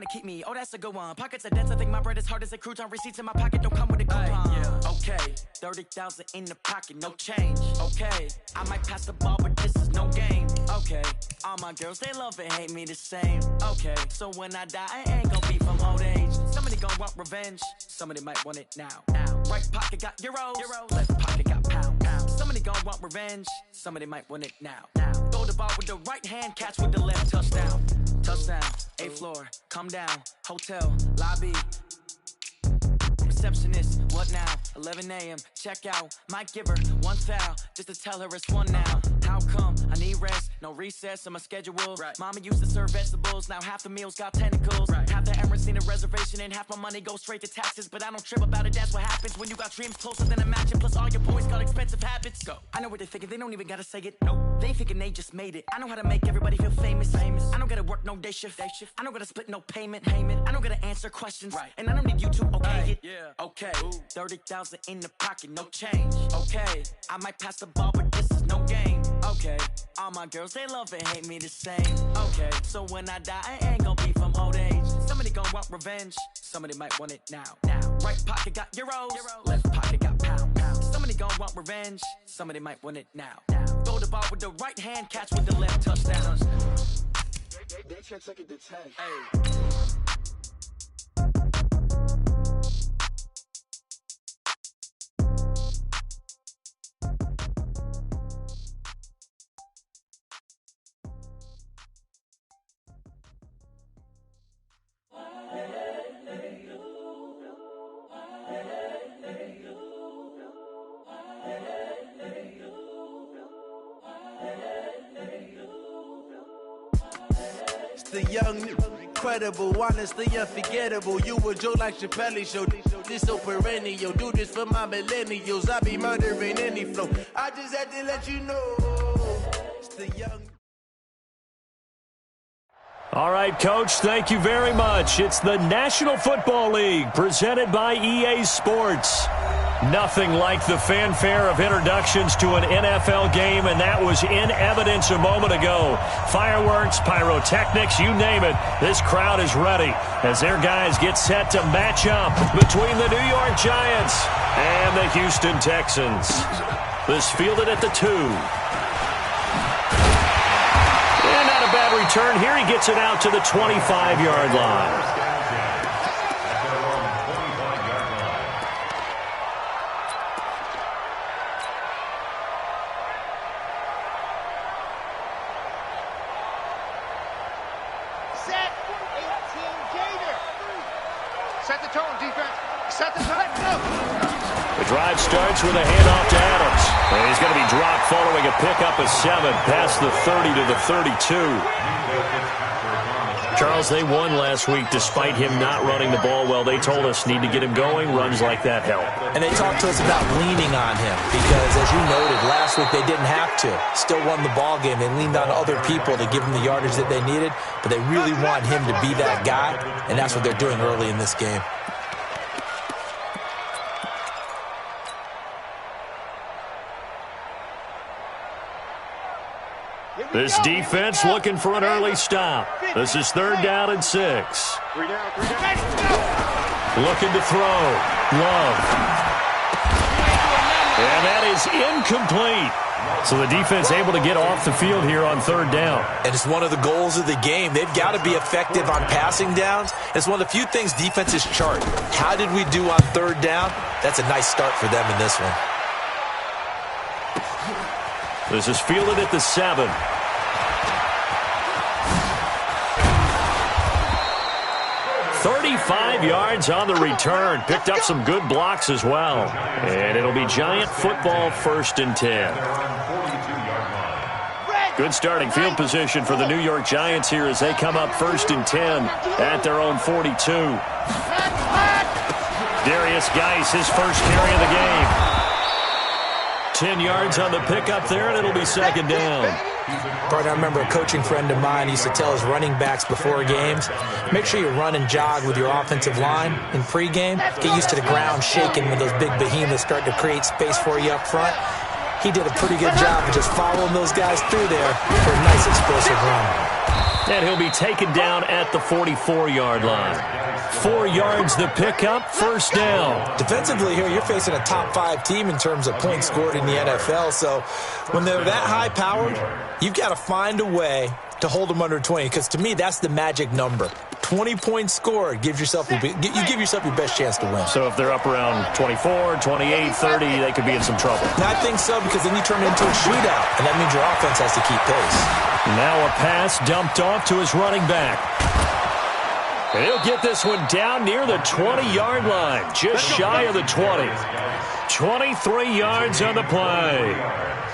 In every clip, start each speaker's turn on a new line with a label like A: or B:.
A: to keep me, oh that's a good one. Pockets are dense, I think my bread is hard as a crouton. Receipts in my pocket don't come with a coupon. Okay, 30,000 in the pocket, no change. Okay, I might pass the ball, but this is no game. Okay, all my girls, they love and hate me the same. Okay, so when I die, I ain't gonna be from old age. Somebody gon' want revenge, somebody might want it now. Right pocket got euros, left pocket got pound. Somebody gon' want revenge, somebody might want it now. Throw the ball with the right hand, catch with the left, touchdown. Touchdown, 8th floor, come down, hotel, lobby. Receptionist, what now? 11 a.m., check out. Might give her one foul, just to tell her it's one now. How come? I need rest, no recess in my schedule. Right. Mama used to serve vegetables, now half the meals got tentacles. Right. Half the errands need a reservation and half my money goes straight to taxes. But I don't trip about it, that's what happens when you got dreams closer than a match. And plus all your boys got expensive habits. Go. I know what they're thinking, they don't even gotta say it. Nope. They ain't thinking they just made it. I know how to make everybody feel famous. I don't gotta work no day shift. I don't gotta split no payment. I don't gotta answer questions. Right. And I don't need you to okay it. Yeah. Okay, 30,000 in the pocket, no change. Okay, I might pass the ball, but this is no game. Okay, all my girls, they love and hate me the same. Okay, so when I die, I ain't gonna be from old age. Somebody gon' want revenge, somebody might want it now. Right pocket got euros, left pocket got pound. Somebody gon' want revenge, somebody might want it now. Throw the ball with the right hand, catch with the left, touchdown.
B: They can't take it to 10.
A: Hey.
C: The young, incredible, honestly unforgettable. You a Joe like Chappelle show. This so perennial. Do this for my millennials. I be murdering any flow. I just had to let you know. It's the young.
D: All right, Coach, thank you very much. It's the National Football League presented by EA Sports. Nothing like the fanfare of introductions to an NFL game, and that was in evidence a moment ago. Fireworks, pyrotechnics, you name it. This crowd is ready as their guys get set to match up between the New York Giants and the Houston Texans. This fielded at the 2. And not a bad return here. He gets it out to the 25-yard line. The drive starts with a handoff to Adams. And he's going to be dropped following a pickup of 7 past the 30 to the 32. Charles, they won last week despite him not running the ball well. They told us need to get him going. Runs like that help.
E: And they talked to us about leaning on him because, as you noted, last week they didn't have to. Still won the ball game. They leaned on other people to give them the yardage that they needed, but they really want him to be that guy, and that's what they're doing early in this game.
D: This defense looking for an early stop. This is 3rd down and 6. Looking to throw. Love. And that is incomplete. So the defense able to get off the field here on 3rd down.
E: And it's one of the goals of the game. They've got to be effective on passing downs. It's one of the few things defenses chart. How did we do on 3rd down? That's a nice start for them in this one.
D: This is fielded at the 7. 35 yards on the return. Picked up some good blocks as well. And it'll be Giant football 1st and 10. Good starting field position for the New York Giants here as they come up 1st and 10 at their own 42. Darius Geis, his first carry of the game. 10 yards on the pickup there, and it'll be 2nd down.
E: Partner, I remember a coaching friend of mine used to tell his running backs before games, make sure you run and jog with your offensive line in pregame. Get used to the ground shaking when those big behemoths start to create space for you up front. He did a pretty good job of just following those guys through there for a nice explosive run.
D: And he'll be taken down at the 44-yard line. 4 yards the pickup, first down.
E: Defensively here, you're facing a top 5 team in terms of points scored in the NFL. So when they're that high-powered, you've got to find a way to hold them under 20, because to me, that's the magic number. 20 points scored, you give yourself your best chance to win.
D: So if they're up around 24, 28, 30, they could be in some trouble.
E: And I think so, because then you turn it into a shootout, and that means your offense has to keep pace.
D: Now a pass dumped off to his running back. And he'll get this one down near the 20-yard line, just shy of the 20. 23 yards on the play.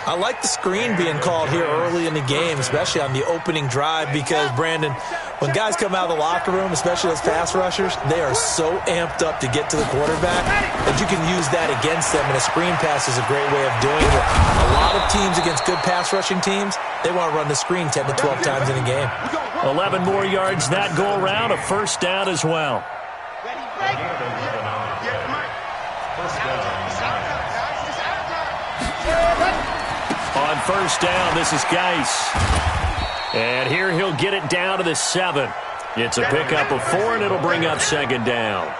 E: I like the screen being called here early in the game, especially on the opening drive, because, Brandon, when guys come out of the locker room, especially those pass rushers, they are so amped up to get to the quarterback that you can use that against them, and a screen pass is a great way of doing it. A lot of teams against good pass rushing teams, they want to run the screen 10 to 12 times in a game.
D: 11 more yards that go around, a first down as well. On first down, this is Geis. And here he'll get it down to the 7. It's a pickup of 4, and it'll bring up second down.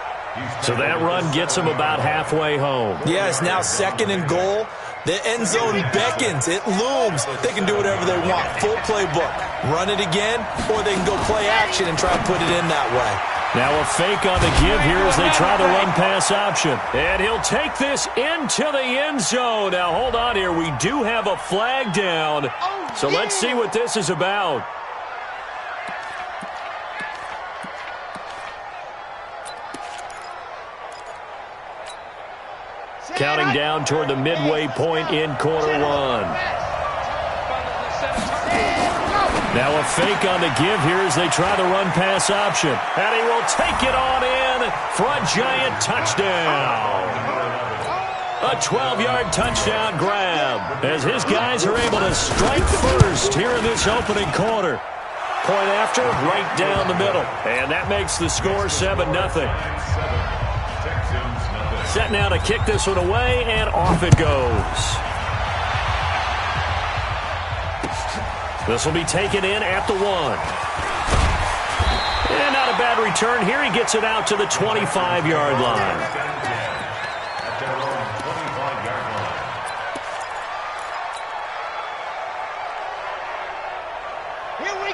D: So that run gets him about halfway home.
E: Yeah, it's now second and goal. The end zone beckons. It looms. They can do whatever they want. Full playbook. Run it again, or they can go play action and try to put it in that way.
D: Now a fake on the give here as they try the run-pass option. And he'll take this into the end zone. Now, hold on here. We do have a flag down. So let's see what this is about. Counting down toward the midway point in quarter 1. Now a fake on the give here as they try the run-pass option. And he will take it on in for a giant touchdown. A 12-yard touchdown grab as his guys are able to strike first here in this opening quarter. Point after, right down the middle. And that makes the score 7-0. Set now to kick this one away, and off it goes. This will be taken in at the 1. And not a bad return here. He gets it out to the 25-yard line.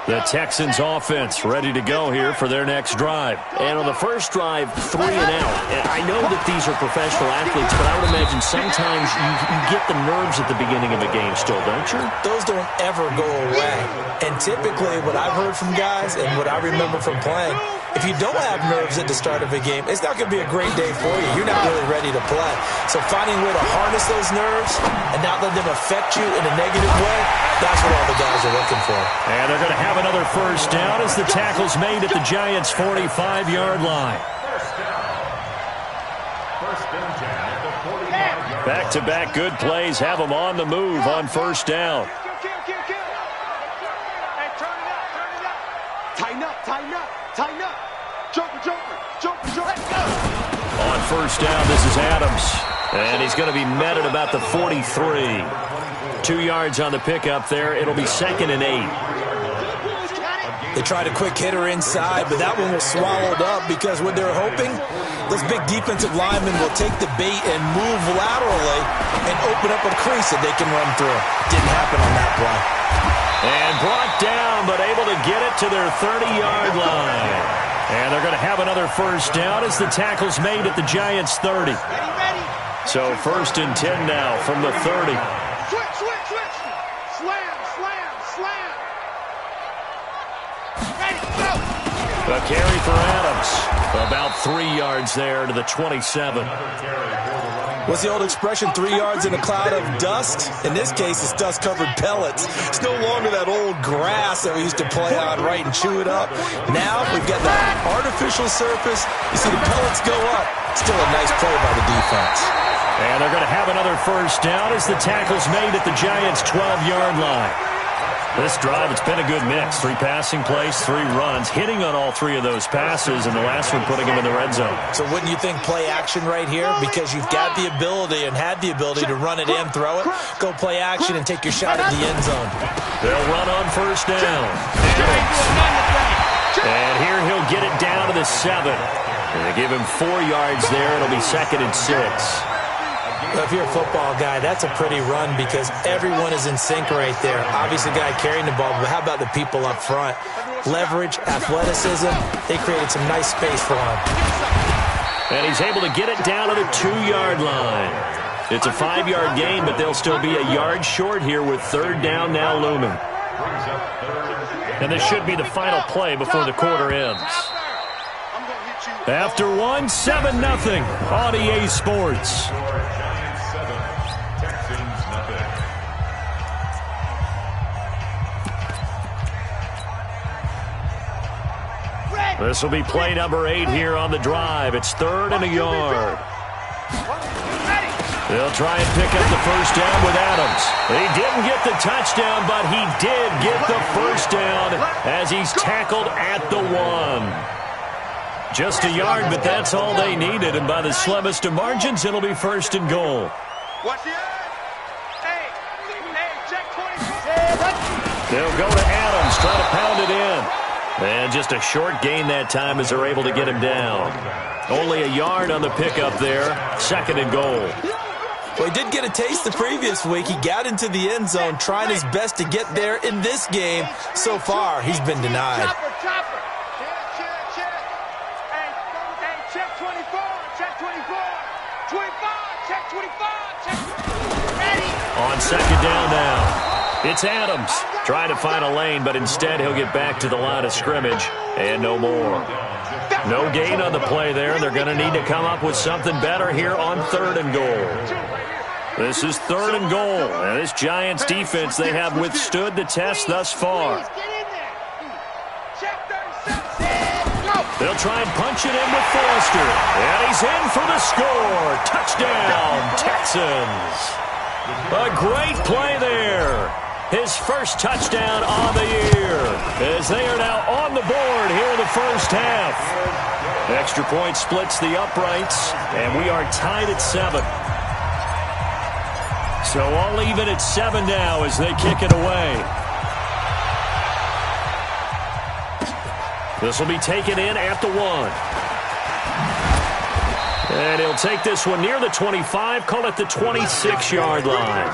D: The Texans offense ready to go here for their next drive. And on the first drive, 3 and out. And I know that these are professional athletes, but I would imagine sometimes you get the nerves at the beginning of a game still, don't you?
E: Those don't ever go away. And typically what I've heard from guys and what I remember from playing, if you don't have nerves at the start of a game, it's not going to be a great day for you. You're not really ready to play. So finding a way to harness those nerves and not let them affect you in a negative way, that's what all the guys are looking for.
D: And they're going to have another first down as the tackle's made at the Giants' 45-yard line. Back-to-back good plays have them on the move on first down.
B: Tighten up. Joker.
D: On first down, this is Adams. And he's going to be met at about the 43. 2 yards on the pickup there. It'll be 2nd and 8.
E: They tried a quick hitter inside, but that one was swallowed up because what they're hoping, those big defensive linemen will take the bait and move laterally and open up a crease that they can run through. Didn't happen on that play.
D: And brought down, but able to get it to their 30-yard line. And they're going to have another first down as the tackle's made at the Giants' 30. So 1st and 10 now from the 30.
B: Switch. Slam. Ready, go.
D: A carry for Adams. About 3 yards there to the 27.
E: What's the old expression, 3 yards in a cloud of dust? In this case, it's dust-covered pellets. It's no longer that old grass that we used to play on, right, and chew it up. Now we've got that artificial surface. You see the pellets go up. Still a nice play by the defense.
D: And they're going to have another first down as the tackle's made at the Giants' 12-yard line. This drive, it's been a good mix. 3 passing plays, 3 runs, hitting on all 3 of those passes, and the last one putting him in the red zone.
E: So wouldn't you think play action right here? Because you've got the ability and had the ability to run it in, throw it, go play action, and take your shot at the end zone.
D: They'll run on first down. And here he'll get it down to the 7. And they give him 4 yards there. It'll be 2nd and 6.
E: Well, if you're a football guy, that's a pretty run because everyone is in sync right there. Obviously, the guy carrying the ball, but how about the people up front? Leverage, athleticism, they created some nice space for him.
D: And he's able to get it down to the 2-yard line. It's a 5-yard gain, but they'll still be a yard short here with 3rd down now looming. And this should be the final play before the quarter ends. After 1, 7-0 on EA Sports. This will be play number 8 here on the drive. It's 3rd and a yard. They'll try and pick up the first down with Adams. He didn't get the touchdown, but he did get the first down as he's tackled at the 1. Just a yard, but that's all they needed, and by the slimmest of margins, it'll be 1st and goal. They'll go to Adams, try to pound it in. And just a short gain that time as they're able to get him down. Only a yard on the pickup there. 2nd and goal.
E: Well, he did get a taste the previous week. He got into the end zone trying his best to get there in this game. So far, he's been denied.
B: Check 24, check 24, 25, check 25, check 25.
D: On 2nd down now. It's Adams trying to find a lane, but instead he'll get back to the line of scrimmage and no more. No gain on the play there. They're going to need to come up with something better here on 3rd and goal. This is 3rd and goal. And this Giants defense, they have withstood the test thus far. They'll try and punch it in with Foster. And he's in for the score. Touchdown, Texans. A great play there. His first touchdown on the year as they are now on the board here in the first half. Extra point splits the uprights, and we are tied at 7. So all even at 7 now as they kick it away. This will be taken in at the 1. And he'll take this one near the 25, call it the 26-yard line.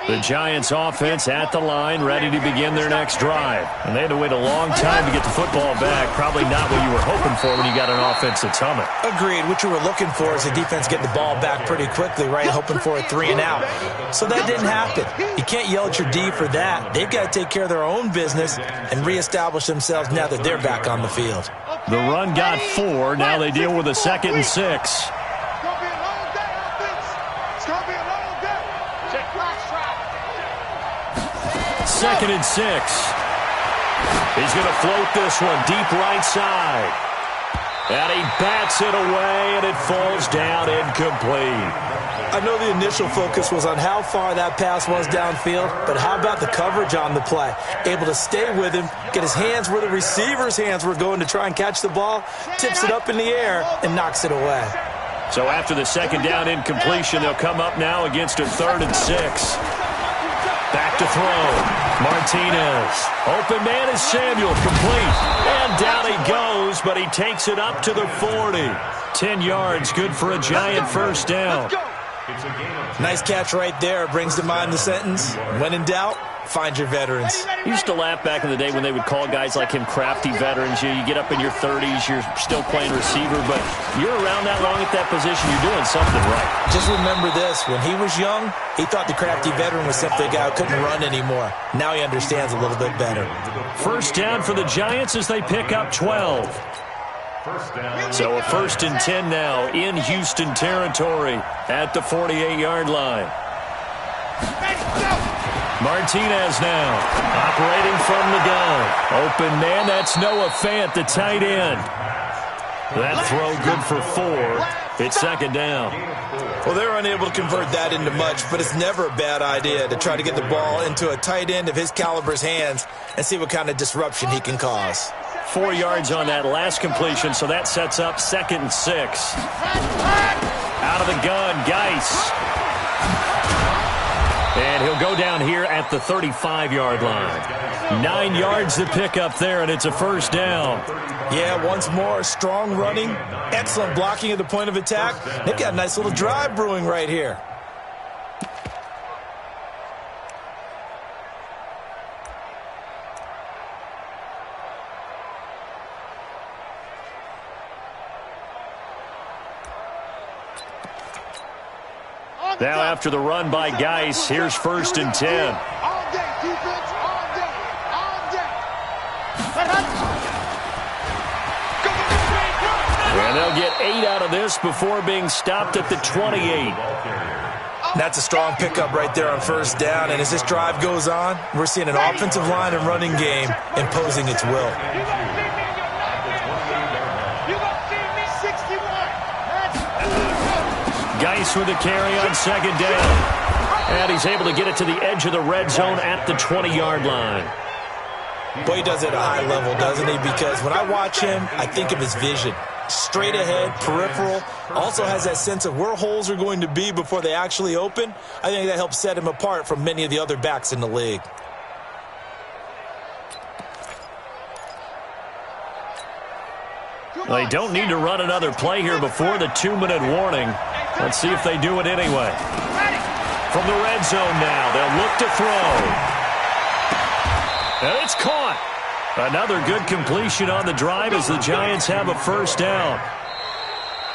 D: The Giants offense at the line, ready to begin their next drive. And they had to wait a long time to get the football back. Probably not what you were hoping for when you got an offense that's humming.
E: Agreed. What you were looking for is the defense getting the ball back pretty quickly, right? Hoping for a 3 and out. So that didn't happen. You can't yell at your D for that. They've got to take care of their own business and reestablish themselves now that they're back on the field.
D: The run got 4. Now they deal with a 2nd and 6. 2nd and 6. He's going to float this one deep right side. And he bats it away, and it falls down incomplete.
E: I know the initial focus was on how far that pass was downfield, but how about the coverage on the play? Able to stay with him, get his hands where the receiver's hands were going to try and catch the ball, tips it up in the air, and knocks it away.
D: So after the 2nd down incompletion, they'll come up now against a 3rd and 6. Back to throw. Martinez. Open man is Samuel. Complete. And down he goes, but he takes it up to the 40. 10 yards. Good for a Giant first down.
E: Nice catch right there. Brings to mind the sentence, when in doubt, find your veterans.
D: Used to laugh back in the day when they would call guys like him crafty veterans. You get up in your 30s, you're still playing receiver, but you're around that long at that position, you're doing something right.
E: Just remember this, when he was young, he thought the crafty veteran was simply a guy who couldn't run anymore. Now he understands a little bit better.
D: First down for the Giants as they pick up 12. So a 1st and 10 now in Houston territory at the 48-yard line. Martinez now operating from the gun. Open man, that's Noah Fant, the tight end. That throw good for 4. It's second down.
E: Well, they're unable to convert that into much, but it's never a bad idea to try to get the ball into a tight end of his caliber's hands and see what kind of disruption he can cause.
D: 4 yards on that last completion, so that sets up 2nd and 6. Out of the gun, Geis. And he'll go down here at the 35-yard line. 9 yards to pick up there, and it's a first down.
E: Yeah, once more, strong running, excellent blocking at the point of attack. They've got a nice little drive brewing right here.
D: Now after the run by Geis, here's 1st and 10.
B: All day, defense, all day, all day.
D: And they'll get 8 out of this before being stopped at the 28.
E: That's a strong pickup right there on 1st down, and as this drive goes on, we're seeing an offensive line and running game imposing its will.
B: You're going to see me 61.
D: Geis with a carry on 2nd down. And he's able to get it to the edge of the red zone at the 20-yard line.
E: Boy, he does it at a high level, doesn't he? Because when I watch him, I think of his vision. Straight ahead, peripheral, also has that sense of where holes are going to be before they actually open. I think that helps set him apart from many of the other backs in the league.
D: They don't need to run another play here before the 2-minute warning. Let's see if they do it anyway. From the red zone now, they'll look to throw. And it's caught. Another good completion on the drive as the Giants have a first down.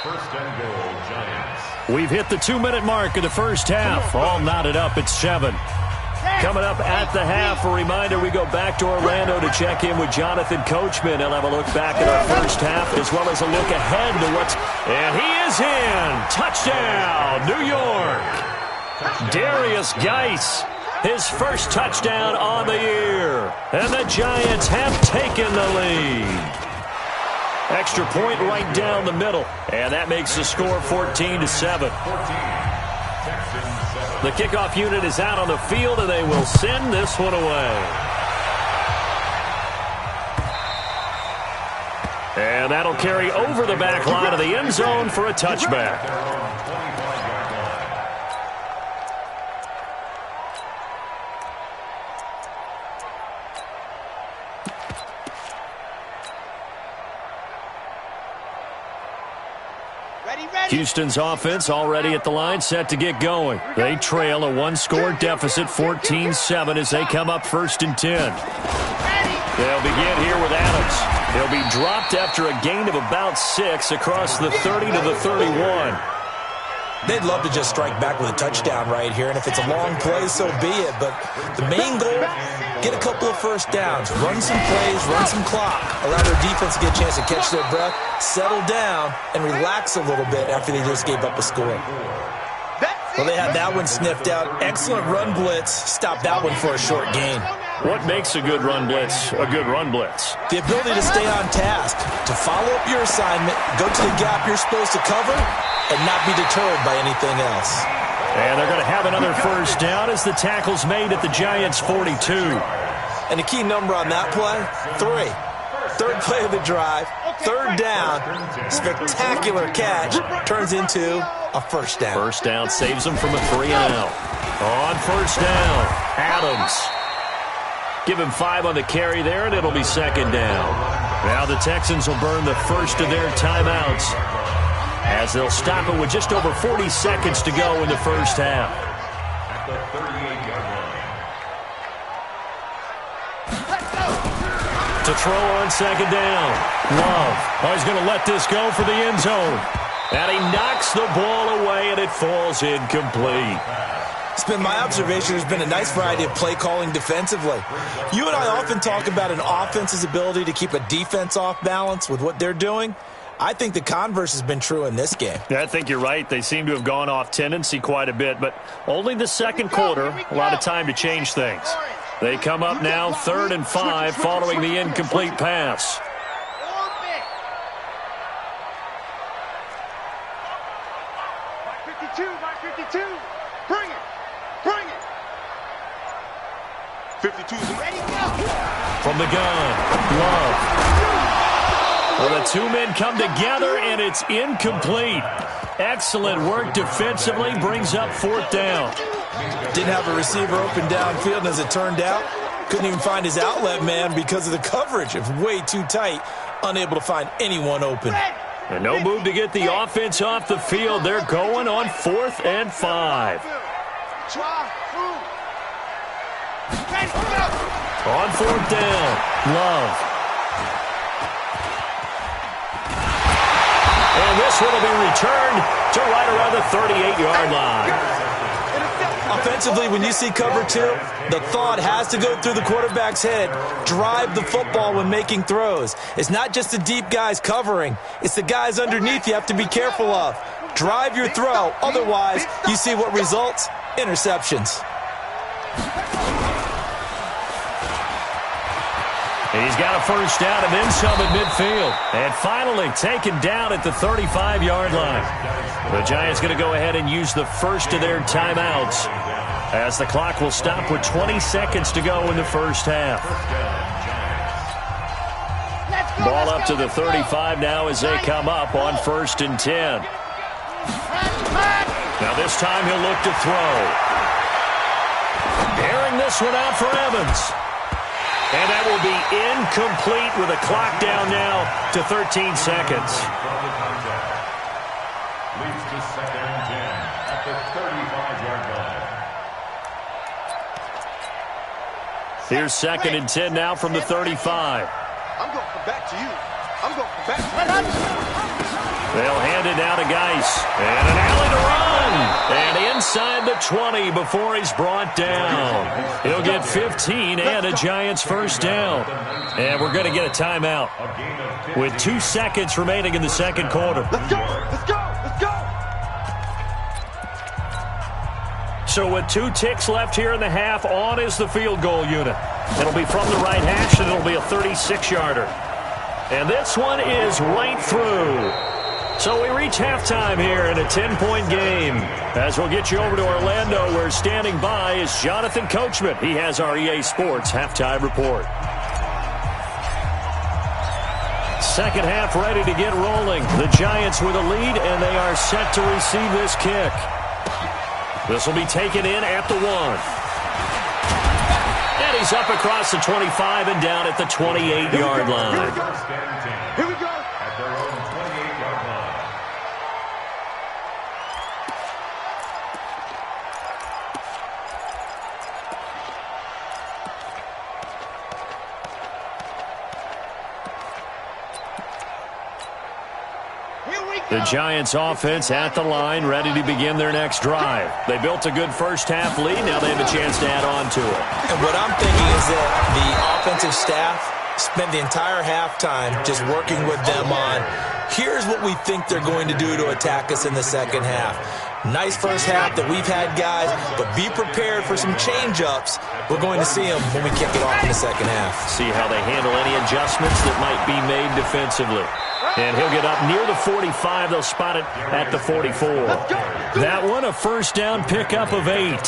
F: First and goal, Giants.
D: We've hit the 2-minute mark of the first half. All knotted up at 7. Coming up at the half, a reminder, we go back to Orlando to check in with Jonathan Coachman. He'll have a look back at our first half as well as a look ahead to what's... And he is in! Touchdown, New York! Darius Geis, his first touchdown on the year. And the Giants have taken the lead. Extra point right down the middle. And that makes the score 14-7. The kickoff unit is out on the field, and they will send this one away. And that'll carry over the back line of the end zone for a touchback. Houston's offense already at the line, set to get going. They trail a 1-score deficit, 14-7, as they come up 1st and 10. They'll begin here with Adams. He'll be dropped after a gain of about 6 across the 30 to the 31.
E: They'd love to just strike back with a touchdown right here, and if it's a long play, so be it. But the main goal, get a couple of first downs, run some plays, run some clock, allow their defense to get a chance to catch their breath, settle down, and relax a little bit after they just gave up a score. Well, they had that one sniffed out. Excellent run blitz. Stop that one for a short gain.
D: What makes a good run blitz a good run blitz?
E: The ability to stay on task, to follow up your assignment, go to the gap you're supposed to cover, and not be deterred by anything else.
D: And they're going to have another first down as the tackle's made at the Giants' 42.
E: And the key number on that play, 3. Third play of the drive, 3rd down, spectacular catch, turns into a first down.
D: First down saves them from a 3-and-out. On first down, Adams. Give him 5 on the carry there, and it'll be 2nd down. Now the Texans will burn the first of their timeouts as they'll stop it with just over 40 seconds to go in the first half.
F: At the 38-yard line.
D: To throw on 2nd down. Love. Oh, he's going to let this go for the end zone. And he knocks the ball away, and it falls incomplete.
E: It's been my observation there's been a nice variety of play calling defensively. You and I often talk about an offense's ability to keep a defense off balance with what they're doing. I think the converse has been true in this game.
D: Yeah, I think you're right. They seem to have gone off tendency quite a bit, but only the second quarter, a lot of time to change things. They come up now 3rd and 5 following the incomplete pass.
B: 52's ready, go.
D: From the gun, Love. Well, the two men come together, and it's incomplete. Excellent work defensively, brings up 4th down.
E: Didn't have a receiver open downfield, and as it turned out, couldn't even find his outlet man because of the coverage. It was way too tight, unable to find anyone open.
D: And no move to get the offense off the field. They're going on 4th and 5. On 4th down, Love. And this one will be returned to right around the 38-yard line.
E: Offensively, when you see cover 2, the thought has to go through the quarterback's head. Drive the football when making throws. It's not just the deep guys covering. It's the guys underneath you have to be careful of. Drive your throw. Otherwise, you see what results? Interceptions.
D: He's got a first down and then some at midfield. And finally taken down at the 35-yard line. The Giants going to go ahead and use the first of their timeouts as the clock will stop with 20 seconds to go in the first half. Ball up to the 35 now as they come up on 1st and 10. Now this time he'll look to throw. Airing this one out for Evans. And that will be incomplete with a clock down now to 13 seconds.
F: Leads to 2nd and 10 at the 35-yard line.
D: Here's 2nd and 10 now from the 35.
B: I'm going to come back to you. I'm going to come back to you.
D: They'll hand it now to Geis. And an alley to run. And inside the 20 before he's brought down. He'll get 15 and a Giants first down. And we're going to get a timeout with 2 seconds remaining in the second quarter.
B: Let's go. Let's go. Let's go.
D: So with 2 ticks left here in the half, on is the field goal unit. It'll be from the right hash, and it'll be a 36-yarder. And this one is right through. So we reach halftime here in a 10-point game. As we'll get you over to Orlando, where standing by is Jonathan Coachman. He has our EA Sports halftime report. Second half ready to get rolling. The Giants with a lead, and they are set to receive this kick. This will be taken in at the 1. And he's up across the 25 and down at the 28-yard line.
B: Here we go.
F: At their own 28-yard line.
D: The Giants offense at the line, ready to begin their next drive. They built a good first half lead. Now they have a chance to add on to it.
E: And what I'm thinking is that the offensive staff spent the entire halftime just working with them on, here's what we think they're going to do to attack us in the second half. Nice first half that we've had, guys, but be prepared for some change-ups. We're going to see them when we kick it off in the second half.
D: See how they handle any adjustments that might be made defensively. And he'll get up near the 45. They'll spot it at the 44. That one, a first down pickup of 8.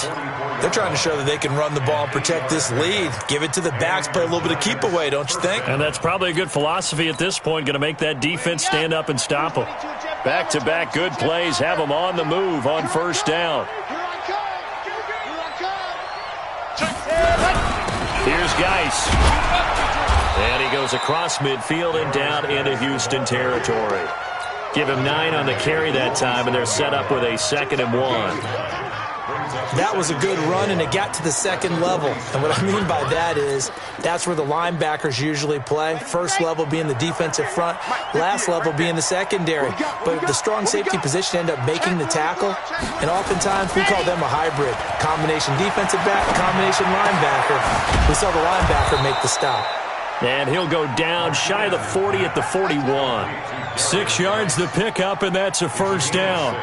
E: They're trying to show that they can run the ball and protect this lead. Give it to the backs, play a little bit of keep away, don't you think?
D: And that's probably a good philosophy at this point, going to make that defense stand up and stop them. Back-to-back good plays have them on the move on first down. Here's Geis. And he goes across midfield and down into Houston territory. Give him 9 on the carry that time, and they're set up with a 2nd and 1.
E: That was a good run, and it got to the second level. And what I mean by that is that's where the linebackers usually play. First level being the defensive front, last level being the secondary. But the strong safety position ended up making the tackle, and oftentimes we call them a hybrid. Combination defensive back, combination linebacker. We saw the linebacker make the stop.
D: And he'll go down shy of the 40 at the 41. 6 yards the pickup, and that's a first down.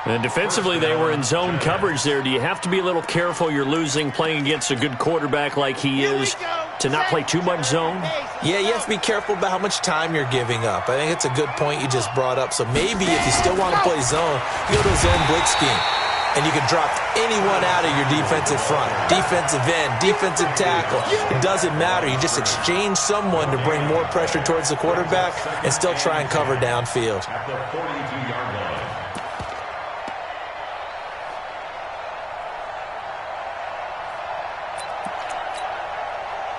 D: And defensively, they were in zone coverage there. Do you have to be a little careful? You're losing playing against a good quarterback like he is to not play too much zone?
E: Yeah, you have to be careful about how much time you're giving up. I think it's a good point you just brought up. So maybe if you still want to play zone, you go to a zone blitz scheme. and you can drop anyone out of your defensive front. Defensive end, defensive tackle. It doesn't matter. You just exchange someone to bring more pressure towards the quarterback and still try and cover downfield.
F: At the 42-yard line.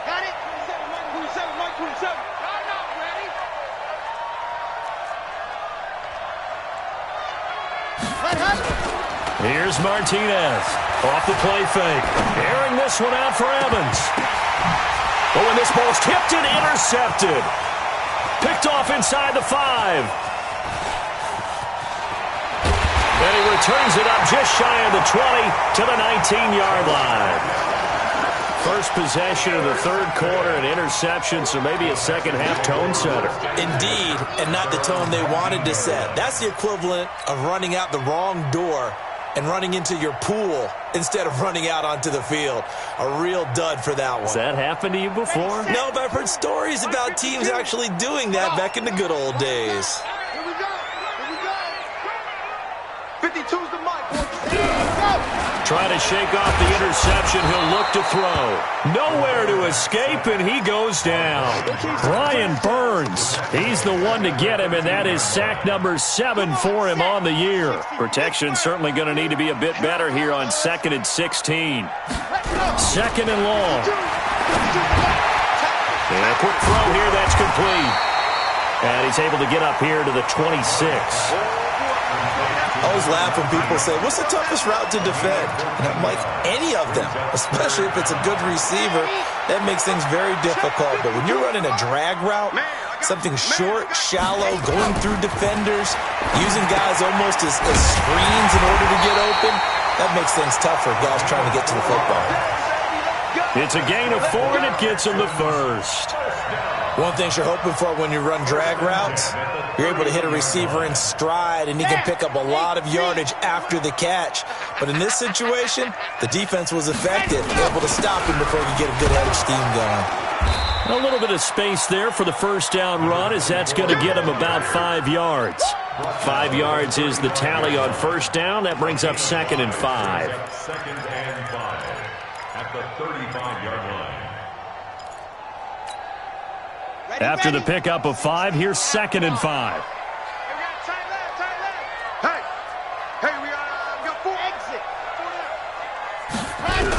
B: Got it? 27, Mike 27. Line up, ready?
D: Here's Martinez. Off the play fake. Airing this one out for Evans. Oh, and this ball's tipped and intercepted. Picked off inside the 5. And he returns it up just shy of the 20 to the 19-yard line. First possession of the third quarter, an interception, so maybe a second-half tone setter.
E: Indeed, and not the tone they wanted to set. That's the equivalent of running out the wrong door and running into your pool instead of running out onto the field. A real dud for that one.
D: Has that happened to you before?
E: No, but I've heard stories about teams actually doing that back in the good old days.
B: Here we go. Here we go. 52's the mic.
D: Trying to shake off the interception. He'll look to throw. Nowhere to escape, and he goes down. Brian Burns. He's the one to get him, and that is sack number 7 for him on the year. Protection certainly going to need to be a bit better here on 2nd and 16. 2nd and long. And a quick throw here. That's complete. And he's able to get up here to the 26.
E: I always laugh when people say, what's the toughest route to defend? And I'm like, any of them, especially if it's a good receiver. That makes things very difficult. But when you're running a drag route, something short, shallow, going through defenders, using guys almost as screens in order to get open, that makes things tough for guys trying to get to the football.
D: It's a gain of 4, and it gets him the first.
E: One thing you're hoping for when you run drag routes, you're able to hit a receiver in stride, and he can pick up a lot of yardage after the catch. But in this situation, the defense was effective, able to stop him before he could get a good head of steam going.
D: A little bit of space there for the first down run, as that's going to get him about 5 yards. 5 yards is the tally on first down. That brings up 2nd and 5.
F: 2nd and 5 at the 35-yard line.
D: After the pickup of 5, here's 2nd and 5.
B: Hey, we got 4 exit.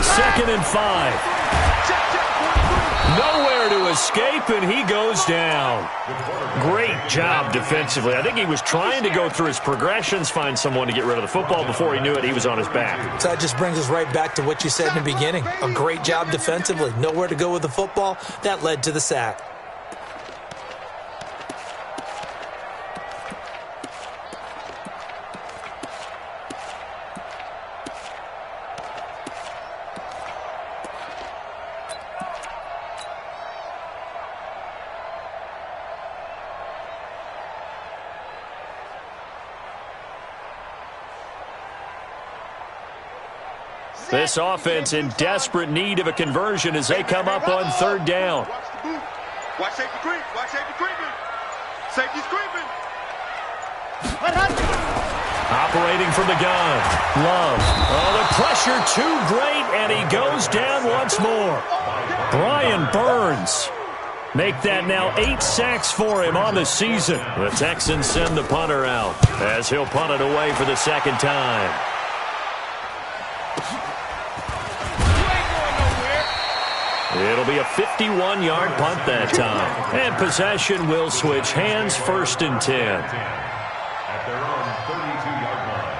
D: 2nd and 5. Nowhere to escape, and he goes down. Great job defensively. I think he was trying to go through his progressions, find someone to get rid of the football. Before he knew it, he was on his back.
E: So that just brings us right back to what you said in the beginning. A great job defensively. Nowhere to go with the football. That led to the sack.
D: This offense in desperate need of a conversion as they come up on 3rd down.
B: Watch safety creep. Watch safety creeping. Safety's creeping.
D: Operating from the gun. Love. Oh, the pressure too great, and he goes down once more. Brian Burns. Make that now 8 sacks for him on the season. The Texans send the punter out as he'll punt it away for the 2nd time. It'll be a 51-yard punt that time. And possession will switch hands, 1st and 10.
F: At their own 32-yard line.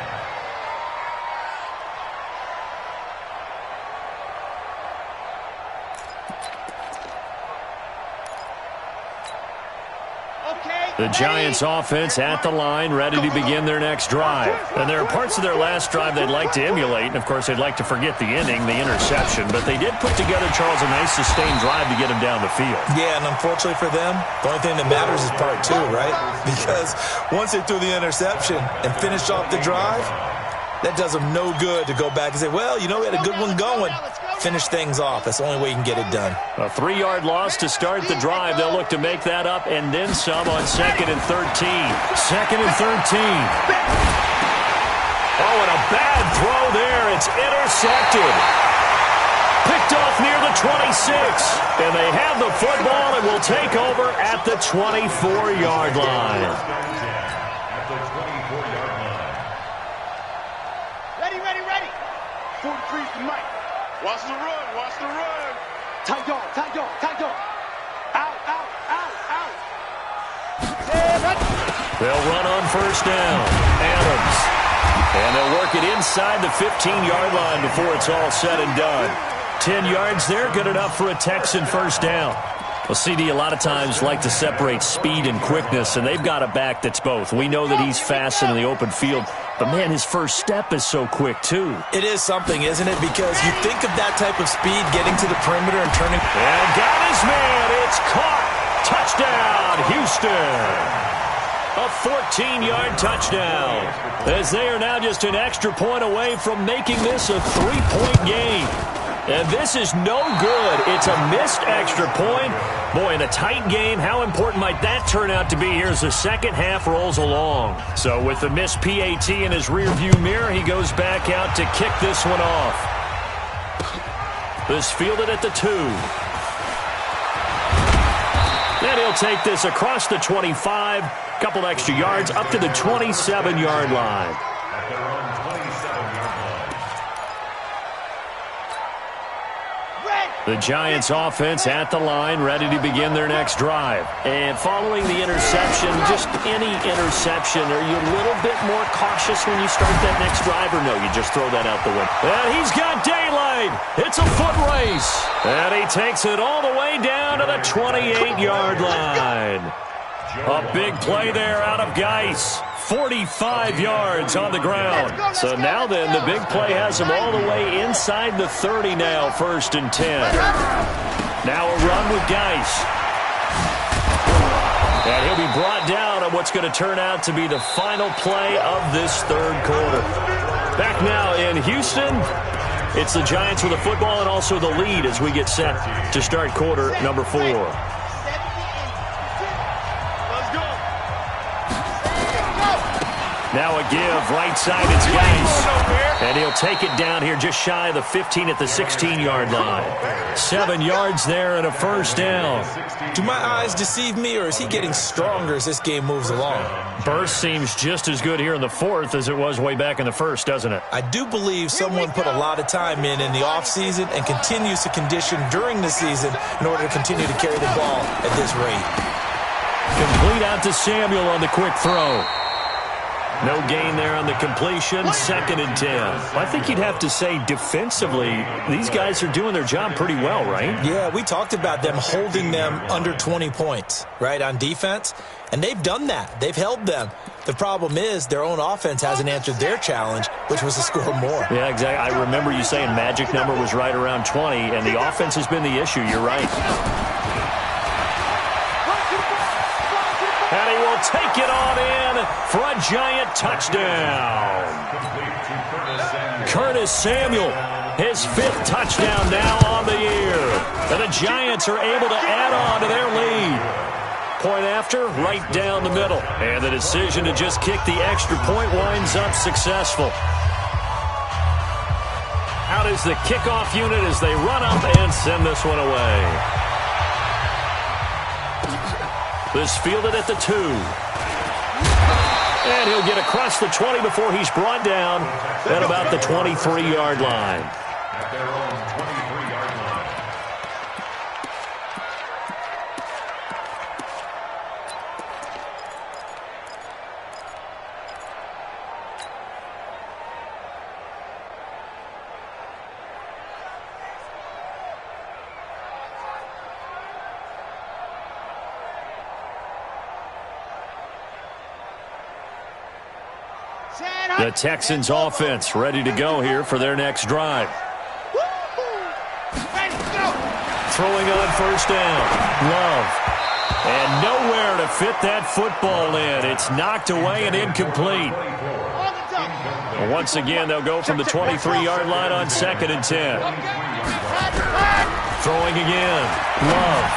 D: The Giants offense at the line, ready to begin their next drive. And there are parts of their last drive they'd like to emulate. And, of course, they'd like to forget the ending, the interception. But they did put together, Charles, a nice sustained drive to get him down the field.
E: Yeah, and unfortunately for them, the only thing that matters is part 2, right? Because once they threw the interception and finished off the drive, that does them no good to go back and say, well, you know, we had a good one going. Finish things off. That's the only way you can get it done.
D: A 3-yard loss to start the drive. They'll look to make that up and then some on 2nd and 13. 2nd and 13. Oh, and a bad throw there. It's intercepted. Picked off near the 26. And they have the football and will take over at the 24-yard line.
F: At the 24-yard line.
B: Ready, ready, ready. 43's the mic. Watch the run, watch the run. Tight dog, tight dog, tight dog. Out, out, out, out.
D: They'll run on first down. Adams. And they'll work it inside the 15-yard line before it's all said and done. 10 yards there, good enough for a Texan first down. Well, CD, a lot of times like to separate speed and quickness, and they've got a back that's both. We know that he's fast in the open field, but, man, his first step is so quick, too.
E: It is something, isn't it? Because you think of that type of speed, getting to the perimeter and turning.
D: And got his man. It's caught. Touchdown, Houston. A 14-yard touchdown, as they are now just an extra point away from making this a 3-point game. And this is no good. It's a missed extra point. Boy, in a tight game, how important might that turn out to be here as the second half rolls along? So with the missed PAT in his rearview mirror, he goes back out to kick this one off. This fielded at the 2. And he'll take this across the 25. Couple extra yards up to the 27-yard line.
F: At their own 27-yard line.
D: The Giants offense at the line, ready to begin their next drive. And following the interception, just any interception, are you a little bit more cautious when you start that next drive, or no, you just throw that out the window? And he's got daylight. It's a foot race. And he takes it all the way down to the 28-yard line. A big play there out of Geis. 45 yards on the ground. So now then, the big play has him all the way inside the 30 now, 1st and 10. Now a run with Geis. And he'll be brought down on what's going to turn out to be the final play of this third quarter. Back now in Houston, it's the Giants with the football and also the lead as we get set to start quarter number 4. Now a give, right side, it's Geis. And he'll take it down here just shy of the 15 at the 16-yard line. 7 yards there and a first down.
E: Do my eyes deceive me, or is he getting stronger as this game moves along?
D: Burst seems just as good here in the 4th as it was way back in the 1st, doesn't it?
E: I do believe someone put a lot of time in the offseason and continues to condition during the season in order to continue to carry the ball at this rate.
D: Complete out to Samuel on the quick throw. No gain there on the completion, 2nd and 10. I think you'd have to say defensively, these guys are doing their job pretty well, right?
E: Yeah, we talked about them holding them under 20 points, right, on defense. And they've done that. They've held them. The problem is their own offense hasn't answered their challenge, which was to score more.
D: Yeah, exactly. I remember you saying magic number was right around 20, and the offense has been the issue. You're right. And he will take it on in for a Giant touchdown. Curtis Samuel, his 5th touchdown now on the year. And the Giants are able to add on to their lead. Point after, right down the middle. And the decision to just kick the extra point winds up successful. Out is the kickoff unit as they run up and send this one away. This fielded at the 2. And he'll get across the 20 before he's brought down at about the 23-yard line.
F: At their own 23-yard line.
D: The Texans offense ready to go here for their next drive. Throwing on first down. Love. And nowhere to fit that football in. It's knocked away and incomplete. Once again, they'll go from the 23-yard line on 2nd and 10. Throwing again. Love.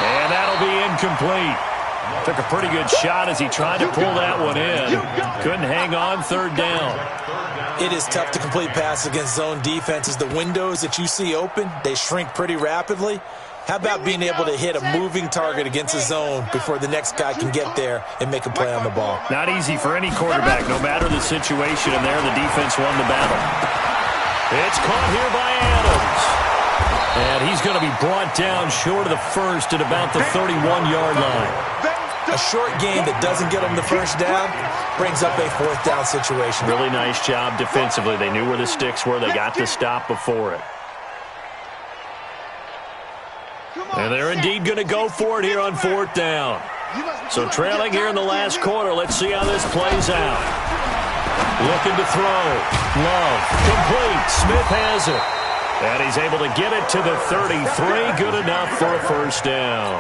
D: And that'll be incomplete. Took a pretty good shot as he tried to pull that one in. Couldn't hang on, third down.
E: It is tough to complete passes against zone defenses. The windows that you see open, they shrink pretty rapidly. How about being able to hit a moving target against a zone before the next guy can get there and make a play on the ball?
D: Not easy for any quarterback, no matter the situation, and there the defense won the battle. It's caught here by Adams. And he's going to be brought down short of the first at about the 31-yard line.
E: A short game that doesn't get them the first down brings up a fourth down situation.
D: Really nice job defensively. They knew where the sticks were. They got the stop before it. And they're indeed going to go for it here on fourth down. So trailing here in the last quarter. Let's see how this plays out. Looking to throw. Love. Complete. Smith has it. And he's able to get it to the 33. Good enough for a first down.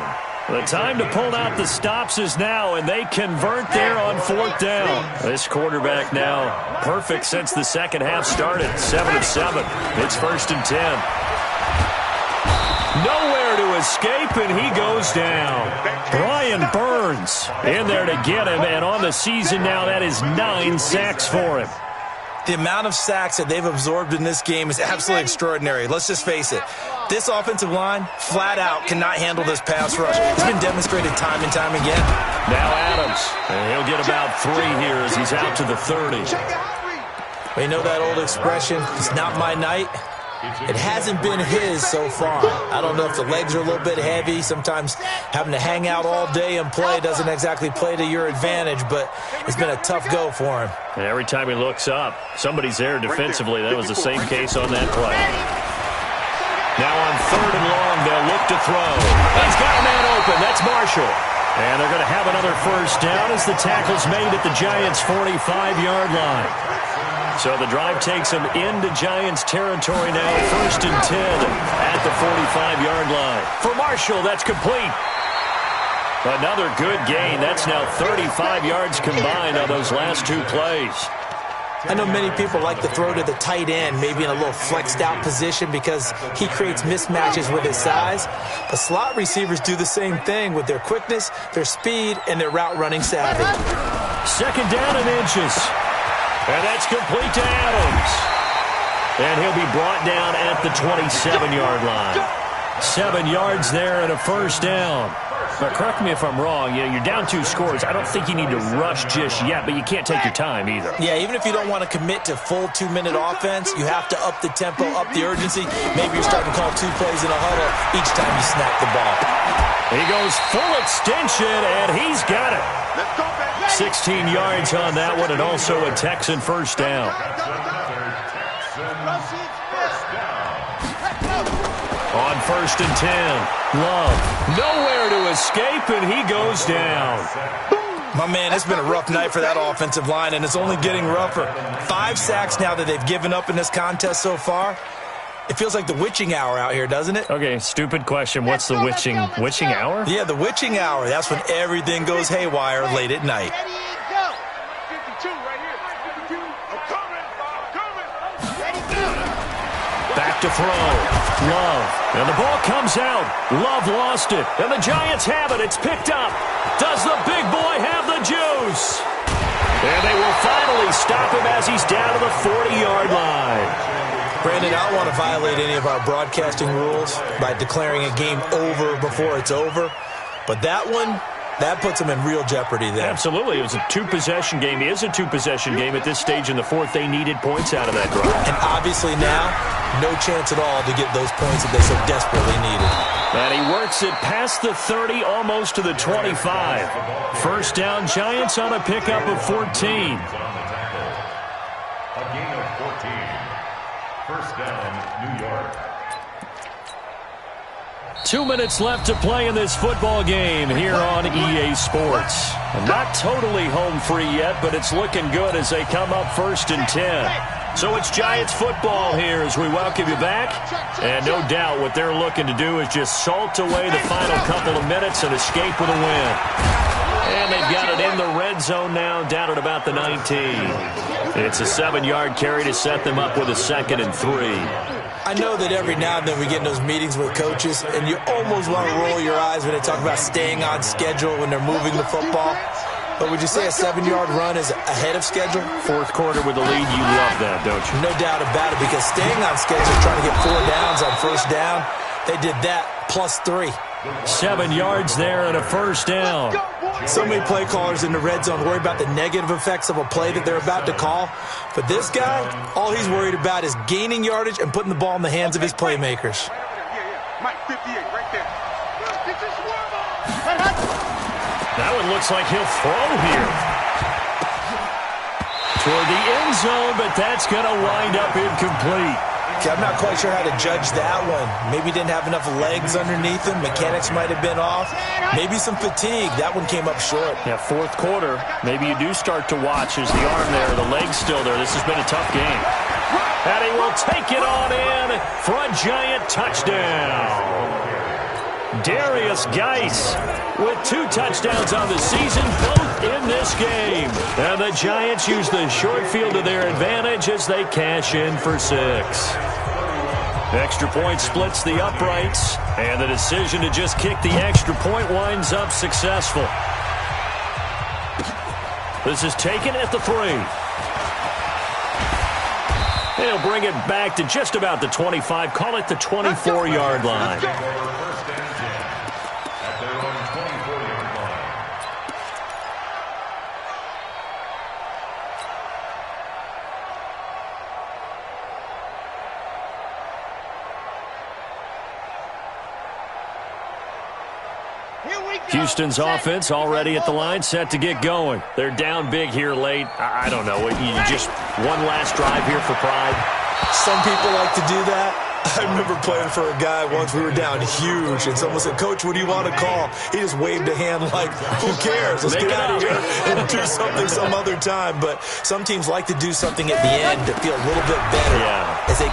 D: The time to pull out the stops is now, and they convert there on fourth down. This quarterback now perfect since the second half started. 7 of 7. It's 1st and 10. Nowhere to escape, and he goes down. Brian Burns in there to get him, and on the season now, that is 9 sacks for him.
E: The amount of sacks that they've absorbed in this game is absolutely extraordinary. Let's just face it. This offensive line, flat out, cannot handle this pass rush. It's been demonstrated time and time again.
D: Now Adams, and he'll get about 3 here as he's out to the 30.
E: Well, you know that old expression, it's not my night. It hasn't been his so far. I don't know if the legs are a little bit heavy. Sometimes having to hang out all day and play doesn't exactly play to your advantage, but it's been a tough go for him.
D: And every time he looks up, somebody's there defensively. That was the same case on that play. Now on 3rd and long, they'll look to throw. He's got a man open. That's Marshall. And they're going to have another first down as the tackle's made at the Giants' 45-yard line. So the drive takes them into Giants territory now, 1st and 10 at the 45-yard line. For Marshall, that's complete. Another good gain. That's now 35 yards combined on those last 2 plays.
E: I know many people like to throw to the tight end, maybe in a little flexed out position because he creates mismatches with his size. But slot receivers do the same thing with their quickness, their speed, and their route running savvy.
D: 2nd down and inches. And that's complete to Adams. And he'll be brought down at the 27-yard line. 7 yards there and a first down. But correct me if I'm wrong, you're down 2 scores. I don't think you need to rush just yet, but you can't take your time either.
E: Yeah, even if you don't want to commit to full 2-minute offense, you have to up the tempo, up the urgency. Maybe you're starting to call 2 plays in a huddle each time you snap the ball.
D: He goes full extension, and he's got it. 16 yards on that one, and also a Texan first down. On 1st and 10, Love nowhere to escape, and he goes down.
E: My man, it's been a rough night for that offensive line, and it's only getting rougher. 5 sacks now that they've given up in this contest so far. It feels like the witching hour out here, doesn't it?
D: Okay, stupid question. What's the witching hour?
E: Yeah, the witching hour. That's when everything goes haywire late at night.
D: Back to throw. Love. And the ball comes out. Love lost it. And the Giants have it. It's picked up. Does the big boy have the juice? And they will finally stop him as he's down to the 40-yard line.
E: Brandon, I don't want to violate any of our broadcasting rules by declaring a game over before it's over. But that one, that puts them in real jeopardy there.
D: Absolutely. It was a 2-possession game. It is a 2-possession game at this stage in the 4th. They needed points out of that drive.
E: And obviously now, no chance at all to get those points that they so desperately needed.
D: And he works it past the 30, almost to the 25. First down, Giants on a pickup of 14.
F: A gain of 14. First down, New York.
D: 2 minutes left to play in this football game here on EA Sports. Not totally home free yet, but it's looking good as they come up 1st and 10. So it's Giants football here as we welcome you back. And no doubt what they're looking to do is just salt away the final couple of minutes and escape with a win. And they've got it in the red zone now, down at about the 19. It's a 7-yard carry to set them up with a 2nd and 3.
E: I know that every now and then we get in those meetings with coaches, and you almost want to roll your eyes when they talk about staying on schedule when they're moving the football. But would you say a 7-yard run is ahead of schedule?
D: Fourth quarter with the lead, you love that, don't you?
E: No doubt about it, because staying on schedule, trying to get 4 downs on first down, they did that plus 3.
D: 7 yards there and a first down.
E: So many play callers in the red zone worry about the negative effects of a play that they're about to call. But this guy, all he's worried about is gaining yardage and putting the ball in the hands of his playmakers.
B: Mike 58 right there.
D: That one looks like he'll throw here. Toward the end zone, but that's going to wind up incomplete.
E: Okay, I'm not quite sure how to judge that one. Maybe didn't have enough legs underneath him. Mechanics might have been off. Maybe some fatigue. That one came up short.
D: Yeah, fourth quarter. Maybe you do start to watch as the arm there, the leg's still there. This has been a tough game. And he will take it on in for a Giant touchdown. Darius Geis with 2 touchdowns on the season, both in this game. And the Giants use the short field to their advantage as they cash in for 6. Extra point splits the uprights, and the decision to just kick the extra point winds up successful. This is taken at the 3. They'll bring it back to just about the 25, call it the 24-yard line. Houston's offense already at the line, set to get going. They're down big here late. I don't know. You just one last drive here for pride.
E: Some people like to do that. I remember playing for a guy once. We were down huge, and someone said, "Coach, what do you want to call?" He just waved a hand like, "Who cares? Let's get out of here and do something some other time." But some teams like to do something at the end to feel a little bit better as they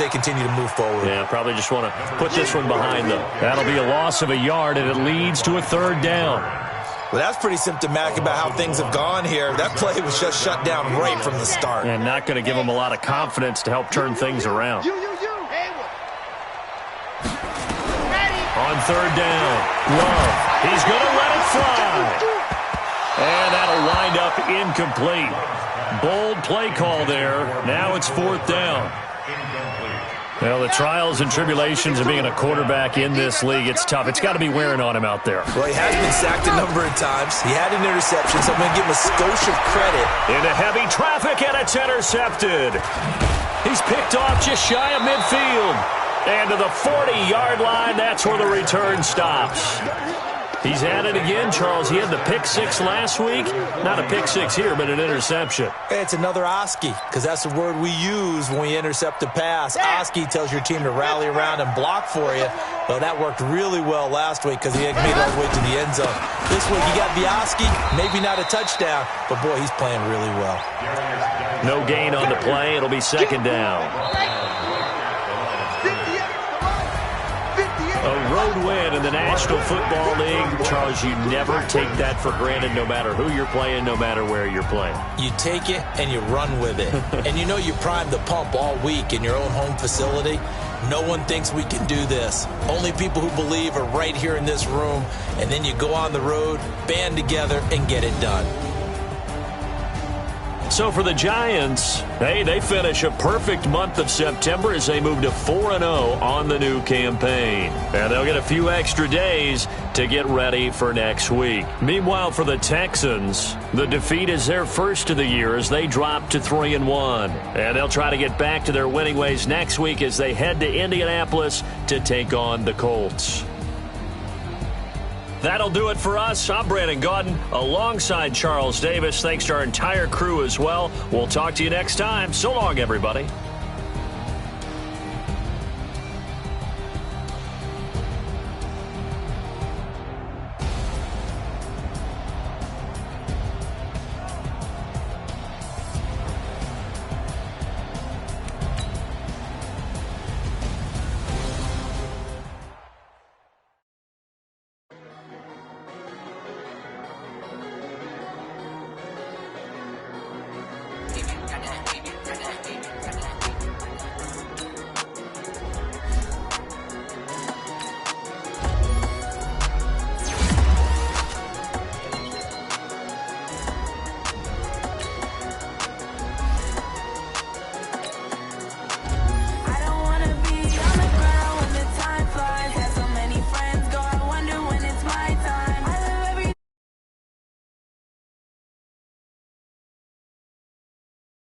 E: continue to move forward.
D: Yeah, probably just want to put this one behind them. That'll be a loss of a yard, and it leads to a 3rd down.
E: Well, that's pretty symptomatic about how things have gone here. That play was just shut down right from the start.
D: And not going to give them a lot of confidence to help turn things around. On 3rd down, Love. He's going to let it fly. And that'll wind up incomplete. Bold play call there. Now it's 4th down. Well, the trials and tribulations of being a quarterback in this league, it's tough. It's got to be wearing on him out there.
E: Well, he has been sacked a number of times. He had an interception, so I'm going to give him a skosh of credit.
D: Into heavy traffic, and it's intercepted. He's picked off just shy of midfield. And to the 40-yard line, that's where the return stops. He's at it again, Charles. He had the pick 6 last week. Not a pick 6 here, but an interception.
E: It's another Oski, because that's the word we use when we intercept a pass. Oski tells your team to rally around and block for you. Well, that worked really well last week because he made it all the way to the end zone. This week, you got the Oski, maybe not a touchdown, but, boy, he's playing really well.
D: No gain on the play. It'll be 2nd down. A road win in the National Football League. Charles, you never take that for granted no matter who you're playing, no matter where you're playing.
E: You take it and you run with it. And you know you primed the pump all week in your own home facility. No one thinks we can do this. Only people who believe are right here in this room. And then you go on the road, band together, and get it done.
D: So for the Giants, hey, they finish a perfect month of September as they move to 4-0 on the new campaign. And they'll get a few extra days to get ready for next week. Meanwhile, for the Texans, the defeat is their first of the year as they drop to 3-1. And they'll try to get back to their winning ways next week as they head to Indianapolis to take on the Colts. That'll do it for us. I'm Brandon Gaudin alongside Charles Davis. Thanks to our entire crew as well. We'll talk to you next time. So long, everybody.